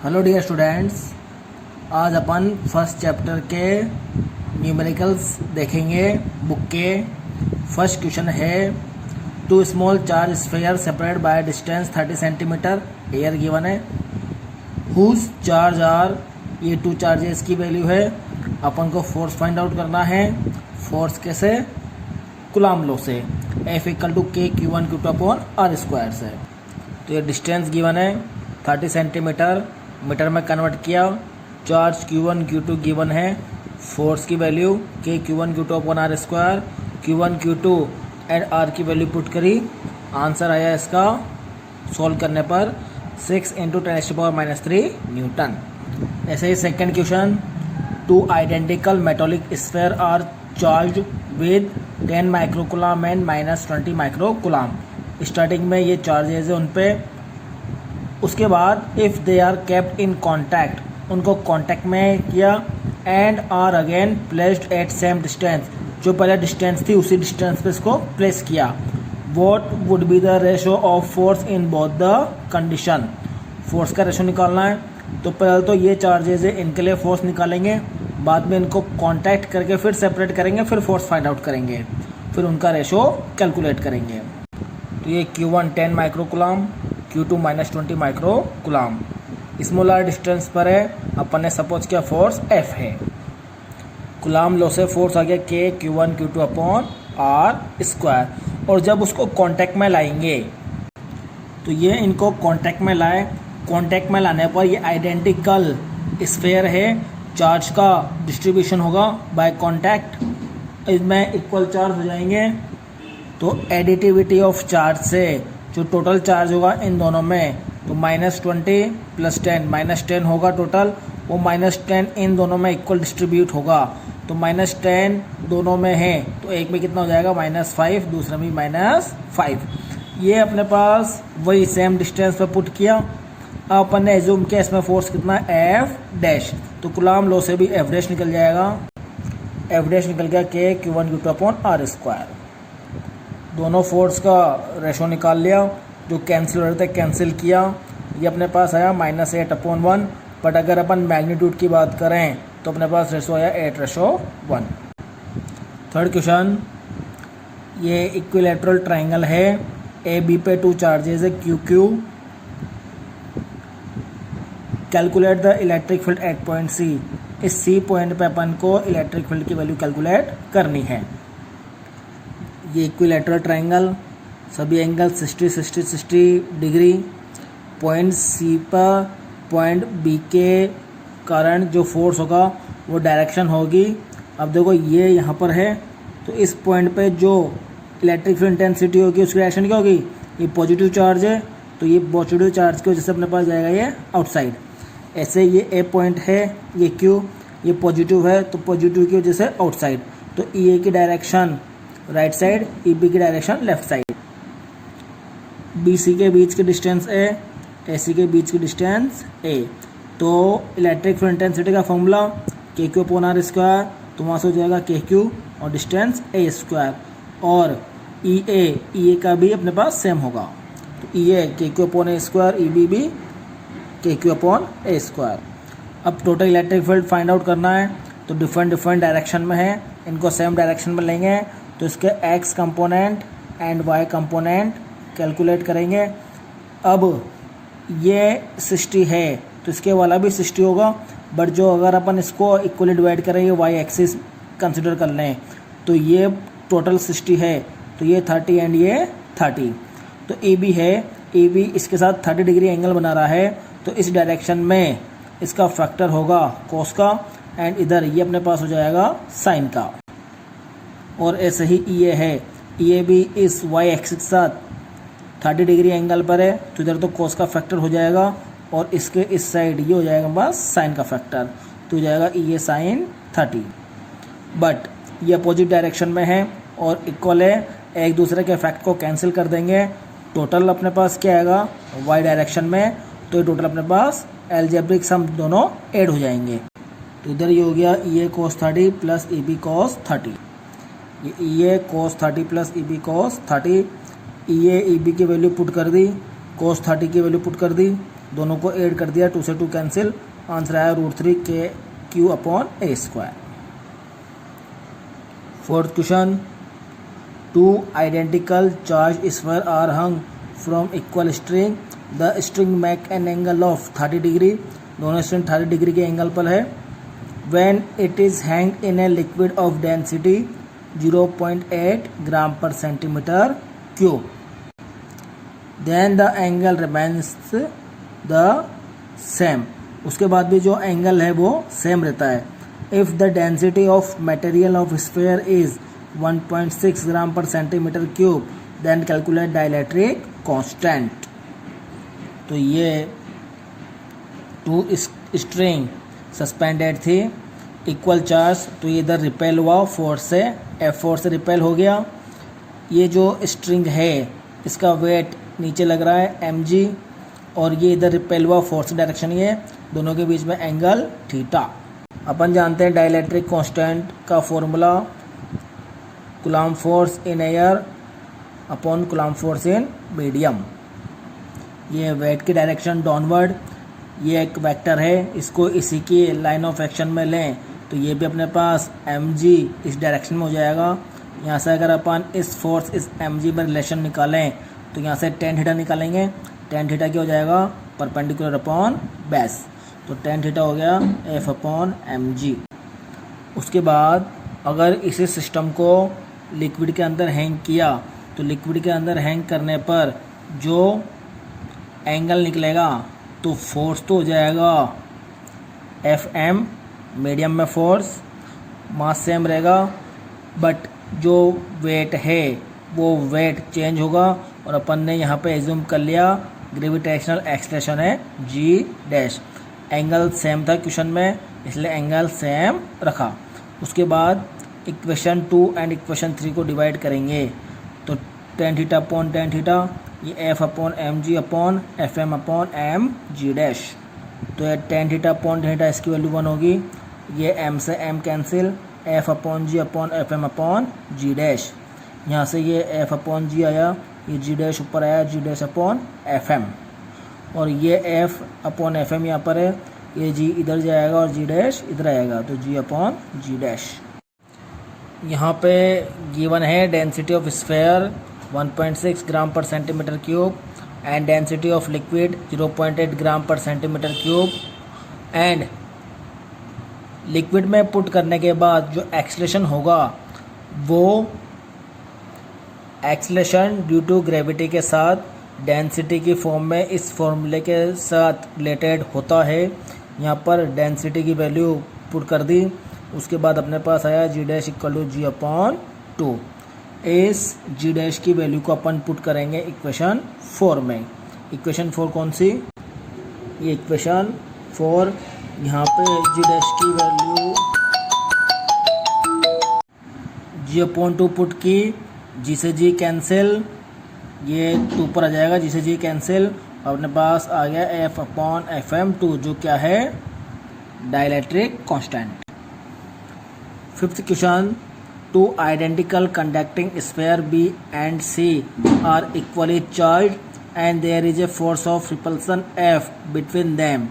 Hello dear students, आज अपन first chapter के न्यूमेरिकल्स देखेंगे। बुक के फर्स्ट क्वेश्चन है two small charge sphere separate by distance 30 centimetre are given है। हुज चार्ज आर, ये टू चार्जेस की वैल्यू है। अपन को फोर्स फाइंड आउट करना है। फोर्स कैसे? कुलाम लॉ से, F इक्वल टू के Q1 Q2 upon R square से। तो ये डिस्टेंस गिवन है 30 सेंटीमीटर, मीटर में कन्वर्ट किया। चार्ज Q1 Q2 गिवन है। फोर्स की वैल्यू के Q1 Q2 upon R square, Q1 Q2 and R की वैल्यू पुट करी। आंसर आया इसका सॉल्व करने पर 6 × 10⁻³ न्यूटन। ऐसे ही second question, two identical metallic sphere are charge with 10 microcoulomb and -20 microcoulomb. Starting में ये चार्जेज है उन पे। उसके बाद if they are kept in contact, उनको कॉन्टैक्ट में किया, and are again placed at same distance, जो पहले डिस्टेंस थी उसी डिस्टेंस पे इसको प्लेस किया। What would be the ratio of force in both the condition. Force का रेशो निकालना है, तो पहले तो ये चार्जेज है इनके लिए फोर्स निकालेंगे, बाद में इनको कांटेक्ट करके फिर सेपरेट करेंगे, फिर फोर्स फाइंड आउट करेंगे, फिर उनका रेशो कैलकुलेट करेंगे। तो ये Q1 10 microcoulomb, Q2 -20 microcoulomb. Smaller distance पर है, अपन ने सपोज किया फोर्स F है। कुलाम लॉ से फोर्स आ गया के Q1 Q2 upon R square. और जब उसको कांटेक्ट में लाएंगे, तो ये इनको कांटेक्ट में लाए। कांटेक्ट में लाने पर ये आइडेंटिकल स्फीयर है, चार्ज का डिस्ट्रीब्यूशन होगा बाय कांटेक्ट, इसमें इक्वल चार्ज हो जाएंगे। तो एडिटिविटी ऑफ चार्ज से जो टोटल चार्ज होगा इन दोनों में, तो -20 + 10 -10 होगा टोटल। वो -10 इन दोनों में इक्वल डिस्ट्रीब्यूट होगा, तो -10 दोनों में है, तो एक में कितना हो जाएगा -5, दूसरे में -5। ये अपने पास वही सेम डिस्टेंस पे पुट किया। अब अपन ने एज्यूम किया इसमें फोर्स कितना F', तो कुलाम लॉ से भी F' निकल जाएगा। F' निकल गया के Q1 Q2 upon R square. दोनों फोर्स का रेशो निकाल लिया, जो कैंसिल हो रहे थे कैंसिल किया। ये अपने पास आया -8/1, बट अगर अपन मैग्नीट्यूड की बात करें तो अपने पास रेशो आया 8:1। थर्ड क्वेश्चन, ये इक्विलैटरल ट्राइंगल है, ए बी पे टू चार्जेस है QQ। Calculate the electric field at point C। इस C पॉइंट पे अपन को इलेक्ट्रिक फील्ड की वैल्यू कैलकुलेट करनी है। ये इक्विलैटरल ट्राइंगल, सभी एंगल 60 डिग्री। पॉइंट C पर पॉइंट B के कारण जो फोर्स होगा वो डायरेक्शन होगी। अब देखो ये यहाँ पर है, तो इस पॉइंट पे जो इलेक्ट्रिक फील्ड इंटेंसिटी होगी उसकी डायरेक्शन क्या होगी? ये पॉजिटिव चार्ज है, तो ये पॉजिटिव चार्ज की वजह से अपने पास जाएगा ये आउटसाइड। ऐसे ये A पॉइंट है, ये Q, ये पॉजिटिव है, तो पॉजिटिव की वजह से आउटसाइड। तो EA की डायरेक्शन राइट साइड, EB की डायरेक्शन लेफ्ट साइड। BC के बीच की डिस्टेंस A, AC के बीच की डिस्टेंस A। तो इलेक्ट्रिक फील्ड इंटेंसिटी का formula KQ upon R square, तो वहाँ से हो जाएगा KQ और डिस्टेंस A स्क्वायर। और EA का भी अपने पास सेम होगा, तो EA KQ upon A square, EB भी KQ अपॉन A स्क्वायर। अब total electric field find out करना है, तो डिफरेंट डायरेक्शन में है, इनको सेम डायरेक्शन में लेंगे, तो इसके X component and Y component calculate करेंगे। अब ये 60 है, तो इसके वाला भी 60 होगा, बट जो अगर अपन इसको इक्वली डिवाइड करेंगे Y एक्सिस कंसिडर कर लें, तो ये टोटल 60 है, तो ये 30 एंड ये 30। तो EB है, EB इसके साथ 30 डिग्री एंगल बना रहा है, तो इस डायरेक्शन में इसका फैक्टर होगा cos का, एंड इधर ये अपने पास हो जाएगा sin का। और ऐसे ही EA है, EA भी इस Y एक्सिस के साथ 30 डिग्री एंगल पर है, तो इधर तो cos का फैक्टर हो जाएगा, और इसके इस साइड ये हो जाएगा बस sin का फैक्टर, तो हो जाएगा EA sin 30। बट ये अपोजिट डायरेक्शन में है और इक्वल है, एक दूसरे के फैक्ट को कैंसिल कर देंगे। टोटल अपने पास क्या आएगा Y डायरेक्शन में, तो ये टोटल अपने पास एल्जेब्रिक सम दोनों ऐड हो जाएंगे। तो इधर ये हो गया EA cos 30 plus EB cos 30। ये EA cos 30 plus EB cos 30, EA EB की वैल्यू पुट कर दी, cos 30 की वैल्यू पुट कर दी, दोनों को ऐड कर दिया, 2 से 2 कैंसिल, आंसर आया √3 KQ/A²। Fourth question, 2 identical charged spheres are hung from equal string. The string make an angle of 30 degree, दोनों स्ट्रिंग 30 डिग्री के एंगल पर है। When it is hanged in a liquid of density 0.8 ग्राम पर centimetre cube, then the angle remains the same. उसके बाद भी जो angle है वो सेम रहता है। If the density of material of sphere is 1.6 ग्राम पर centimetre cube, then calculate dielectric constant. तो ये 2 स्ट्रिंग सस्पेंडेड थी, इक्वल चार्ज, तो ये इधर रिपेल हुआ फोर्स से, F4 से रिपेल हो गया। ये जो स्ट्रिंग है इसका वेट नीचे लग रहा है mg, और ये इधर रिपेल हुआ फोर्स डायरेक्शन, ये दोनों के बीच में एंगल थीटा। अपन जानते हैं डाइलेक्ट्रिक कांस्टेंट का formula, coulomb force in air upon coulomb force in medium. ये वेट की डायरेक्शन डाउनवर्ड, ये एक वेक्टर है, इसको इसी की लाइन ऑफ एक्शन में लें तो ये भी अपने पास mg इस डायरेक्शन में हो जाएगा। यहाँ से अगर अपन इस फोर्स इस mg में रिलेशन निकालें तो यहाँ से tan थीटा निकालेंगे, tan थीटा क्या हो जाएगा, परपेंडिकुलर अपॉन बेस, तो tan थीटा हो गया F/mg। उसके बाद अगर इसी सिस्टम को लिक्विड के अंदर हैंग किया तो लिक्विड के अंदर हैंग करने पर जो एंगल निकलेगा तो फोर्स तो हो जाएगा Fm, मीडियम में फोर्स, मास सेम रहेगा, बट जो वेट है वो वेट चेंज होगा, और अपन ने यहाँ पे एज्यूम कर लिया ग्रेविटेशनल एक्सलेशन है G'। एंगल सेम था क्वेश्चन में, इसलिए एंगल सेम रखा। उसके बाद इक्वेशन 2 एंड इक्वेशन 3 को डिवाइड करेंगे, तो tan theta upon tan theta, ये F/mg अपॉन Fm/mg', तो ये tan theta upon tan theta इसकी वैल्यू 1 होगी, ये m से m cancel, F/g upon Fm/g', यहाँ से ये F/g आया, ये g' ऊपर आया, g'/Fm, और ये F/Fm यहाँ पर है, ये g इधर जाएगा और g' इधर आएगा, तो g/g'। यहाँ पे गिवन है डेंसिटी ऑफ स्फेयर 1.6 ग्राम पर centimetre cube and density of liquid 0.8 ग्राम पर सेंटीमीटर क्यूब, एंड लिक्विड में पुट करने के बाद जो एक्सलेशन होगा वो एक्सलेशन ड्यू टू ग्रेविटी के साथ डेंसिटी की फॉर्म में इस फॉर्मूले के साथ रिलेटेड होता है। यहाँ पर डेंसिटी की वैल्यू पुट कर दी, उसके बाद अपने पास आया g' = g/2। इस g' की वैल्यू को अपन पुट करेंगे इक्वेशन 4 में। इक्वेशन 4 कौन सी, ये इक्वेशन 4, यहाँ पे g' की वैल्यू g/2 पुट की, g से g कैंसिल, ये 2 पर आ जाएगा, g से g कैंसिल, और अपने पास आ गया F/Fm2 जो क्या है, dielectric constant. Fifth question, 2 identical conducting sphere B and C are equally charged and there is a force of repulsion F between them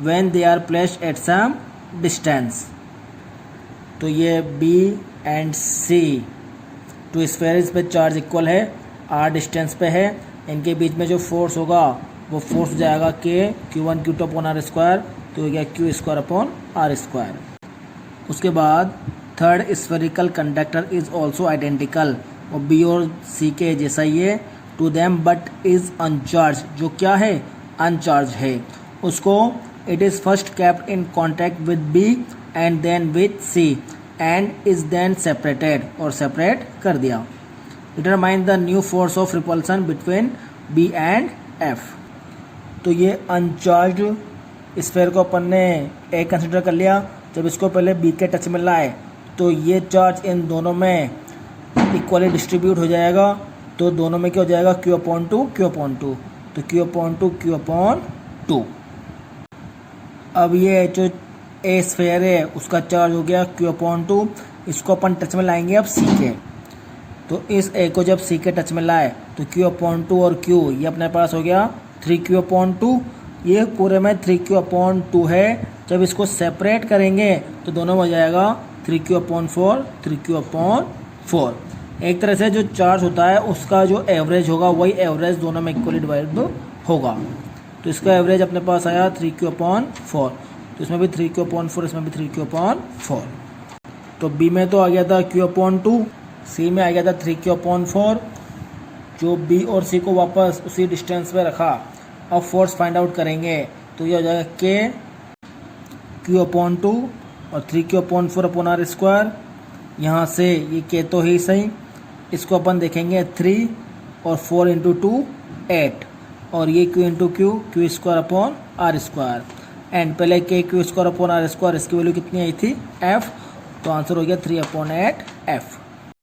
when they are placed at some distance। तो ये B and C 2 sphere पे charge equal है, R distance पे है, इनके बीच में जो force होगा वो फोर्स हो जाएगा Q1 Q2 अपॉन R², तो हो गया Q² अपॉन R²। उसके बाद third spherical conductor is also identical, और बी और सी के जैसा ये, to them but is uncharged, जो क्या है, अनचार्ज है, उसको it is first kept in contact with B and then with C and is then separated, और सेपरेट कर दिया। Determine the new force of repulsion between B and F. तो ये अनचार्ज स्फेयर को अपन ने ए कंसिडर कर लिया, जब इसको पहले बी के टच में लाए तो ये चार्ज इन दोनों में इक्वली डिस्ट्रीब्यूट हो जाएगा, तो दोनों में क्या हो जाएगा, Q/2 Q/2, तो Q/2 Q/2। अब ये जो ए स्फेयर है उसका चार्ज हो गया Q/2, इसको अपन टच में लाएंगे अब सी के, तो इस ए को जब सी के टच में लाए तो Q/2 और Q ये अपने पास हो गया 3Q/2, ये पूरे में 3q/2 है। जब इसको सेपरेट करेंगे तो दोनों में हो जाएगा 3q/4 3q/4। एक तरह से जो चार्ज होता है उसका जो एवरेज होगा वही एवरेज दोनों में इक्वली डिवाइड होगा। तो इसका एवरेज अपने पास आया 3q/4, तो इसमें भी 3q/4, इसमें भी 3q/4। तो बी में तो आ गया था q/2, सी में आ गया था 3q/4। जो बी और सी को वापस उसी डिस्टेंस पे रखा। अब फोर्स फाइंड आउट करेंगे तो ये हो जाएगा k q/2 और 3q/4/r²। यहाँ से ये k तो ही सही, इसको अपन देखेंगे 3 और 4 × 2 8 और ये q × q²/r²। एंड पहले k q²/r², इसकी वैल्यू कितनी आई थी f, तो आंसर हो गया 3/8 f।